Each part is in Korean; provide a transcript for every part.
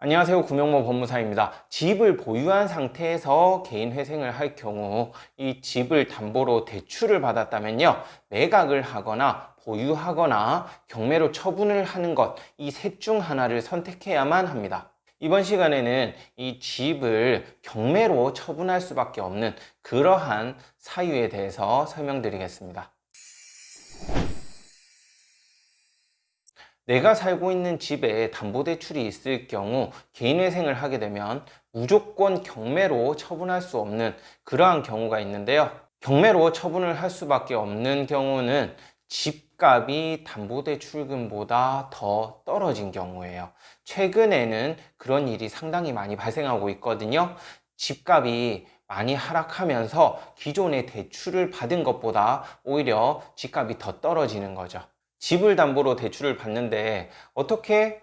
안녕하세요. 구명모 법무사입니다. 집을 보유한 상태에서 개인 회생을 할 경우 이 집을 담보로 대출을 받았다면요. 매각을 하거나 보유하거나 경매로 처분을 하는 것, 이 셋 중 하나를 선택해야만 합니다. 이번 시간에는 이 집을 경매로 처분할 수밖에 없는 그러한 사유에 대해서 설명드리겠습니다. 내가 살고 있는 집에 담보대출이 있을 경우 개인회생을 하게 되면 무조건 경매로 처분할 수 없는 그러한 경우가 있는데요. 경매로 처분을 할 수밖에 없는 경우는 집값이 담보대출금보다 더 떨어진 경우예요. 최근에는 그런 일이 상당히 많이 발생하고 있거든요. 집값이 많이 하락하면서 기존의 대출을 받은 것보다 오히려 집값이 더 떨어지는 거죠. 집을 담보로 대출을 받는데 어떻게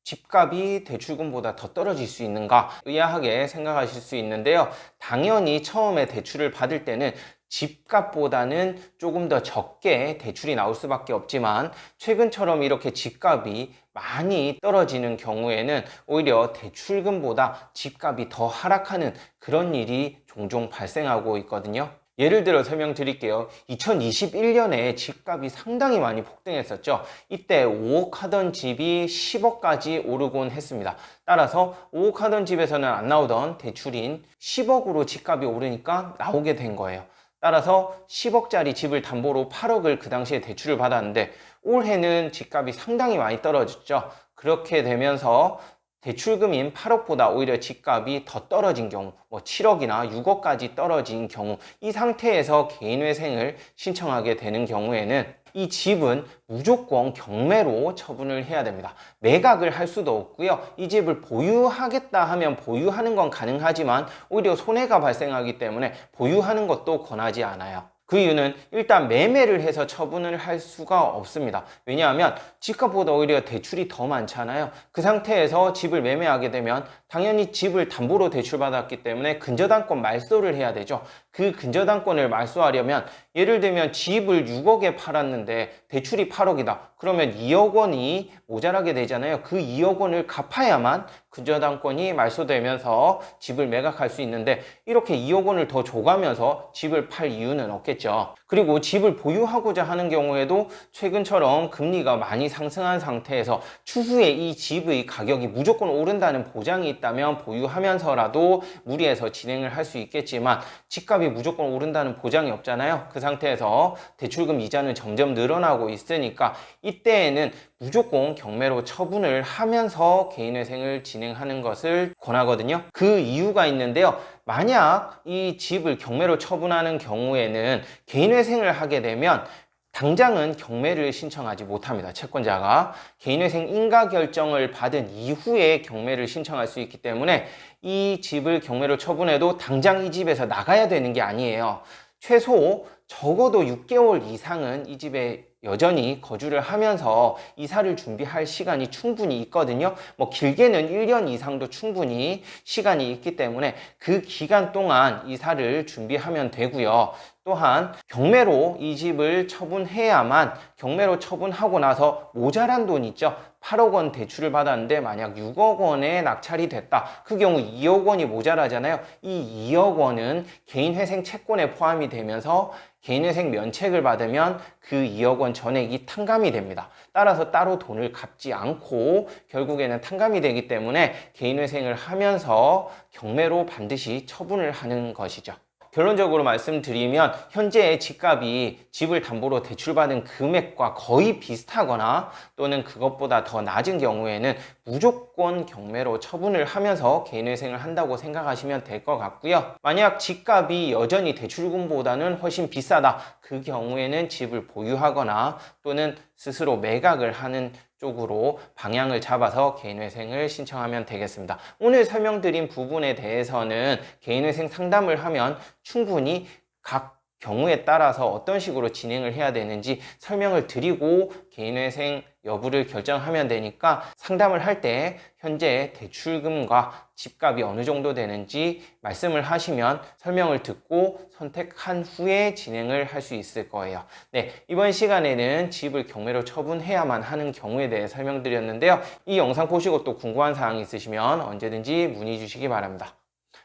집값이 대출금보다 더 떨어질 수 있는가 의아하게 생각하실 수 있는데요. 당연히 처음에 대출을 받을 때는 집값보다는 조금 더 적게 대출이 나올 수밖에 없지만 최근처럼 이렇게 집값이 많이 떨어지는 경우에는 오히려 대출금보다 집값이 더 하락하는 그런 일이 종종 발생하고 있거든요. 예를 들어 설명드릴게요. 2021년에 집값이 상당히 많이 폭등했었죠. 이때 5억 하던 집이 10억까지 오르곤 했습니다. 따라서 5억 하던 집에서는 안 나오던 대출인 10억으로 집값이 오르니까 나오게 된 거예요. 따라서 10억짜리 집을 담보로 8억을 그 당시에 대출을 받았는데 올해는 집값이 상당히 많이 떨어졌죠. 그렇게 되면서 대출금인 8억보다 오히려 집값이 더 떨어진 경우, 7억이나 6억까지 떨어진 경우, 이 상태에서 개인회생을 신청하게 되는 경우에는 이 집은 무조건 경매로 처분을 해야 됩니다. 매각을 할 수도 없고요. 이 집을 보유하겠다 하면 보유하는 건 가능하지만 오히려 손해가 발생하기 때문에 보유하는 것도 권하지 않아요. 그 이유는 일단 매매를 해서 처분을 할 수가 없습니다. 왜냐하면 집값보다 오히려 대출이 더 많잖아요. 그 상태에서 집을 매매하게 되면 당연히 집을 담보로 대출받았기 때문에 근저당권 말소를 해야 되죠. 그 근저당권을 말소하려면 예를 들면 집을 6억에 팔았는데 대출이 8억이다. 그러면 2억 원이 모자라게 되잖아요. 그 2억 원을 갚아야만 근저당권이 말소되면서 집을 매각할 수 있는데 이렇게 2억 원을 더 줘가면서 집을 팔 이유는 없겠죠. 그리고 집을 보유하고자 하는 경우에도 최근처럼 금리가 많이 상승한 상태에서 추후에 이 집의 가격이 무조건 오른다는 보장이 있다면 보유하면서라도 무리해서 진행을 할 수 있겠지만 집값이 무조건 오른다는 보장이 없잖아요. 그 상태에서 대출금 이자는 점점 늘어나고 있으니까 이때에는 무조건 경매로 처분을 하면서 개인회생을 진행하는 것을 권하거든요. 그 이유가 있는데요. 만약 이 집을 경매로 처분하는 경우에는 개인회생을 하게 되면 당장은 경매를 신청하지 못합니다. 채권자가 개인회생 인가 결정을 받은 이후에 경매를 신청할 수 있기 때문에 이 집을 경매로 처분해도 당장 이 집에서 나가야 되는 게 아니에요. 최소 적어도 6개월 이상은 이 집에 여전히 거주를 하면서 이사를 준비할 시간이 충분히 있거든요. 길게는 1년 이상도 충분히 시간이 있기 때문에 그 기간 동안 이사를 준비하면 되고요. 또한 경매로 이 집을 처분해야만 경매로 처분하고 나서 모자란 돈 있죠. 8억 원 대출을 받았는데 만약 6억 원에 낙찰이 됐다. 그 경우 2억 원이 모자라잖아요. 이 2억 원은 개인회생 채권에 포함이 되면서 개인회생 면책을 받으면 그 2억 원 전액이 탕감이 됩니다. 따라서 따로 돈을 갚지 않고 결국에는 탕감이 되기 때문에 개인회생을 하면서 경매로 반드시 처분을 하는 것이죠. 결론적으로 말씀드리면 현재의 집값이 집을 담보로 대출받은 금액과 거의 비슷하거나 또는 그것보다 더 낮은 경우에는 무조건 경매로 처분을 하면서 개인회생을 한다고 생각하시면 될 것 같고요. 만약 집값이 여전히 대출금보다는 훨씬 비싸다. 그 경우에는 집을 보유하거나 또는 스스로 매각을 하는 쪽으로 방향을 잡아서 개인회생을 신청하면 되겠습니다. 오늘 설명드린 부분에 대해서는 개인회생 상담을 하면 충분히 각 경우에 따라서 어떤 식으로 진행을 해야 되는지 설명을 드리고 개인회생 여부를 결정하면 되니까 상담을 할 때 현재 대출금과 집값이 어느 정도 되는지 말씀을 하시면 설명을 듣고 선택한 후에 진행을 할 수 있을 거예요. 네, 이번 시간에는 집을 경매로 처분해야만 하는 경우에 대해 설명드렸는데요. 이 영상 보시고 또 궁금한 사항이 있으시면 언제든지 문의 주시기 바랍니다.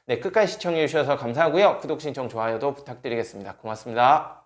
네, 끝까지 시청해 주셔서 감사하고요. 구독, 신청, 좋아요도 부탁드리겠습니다. 고맙습니다.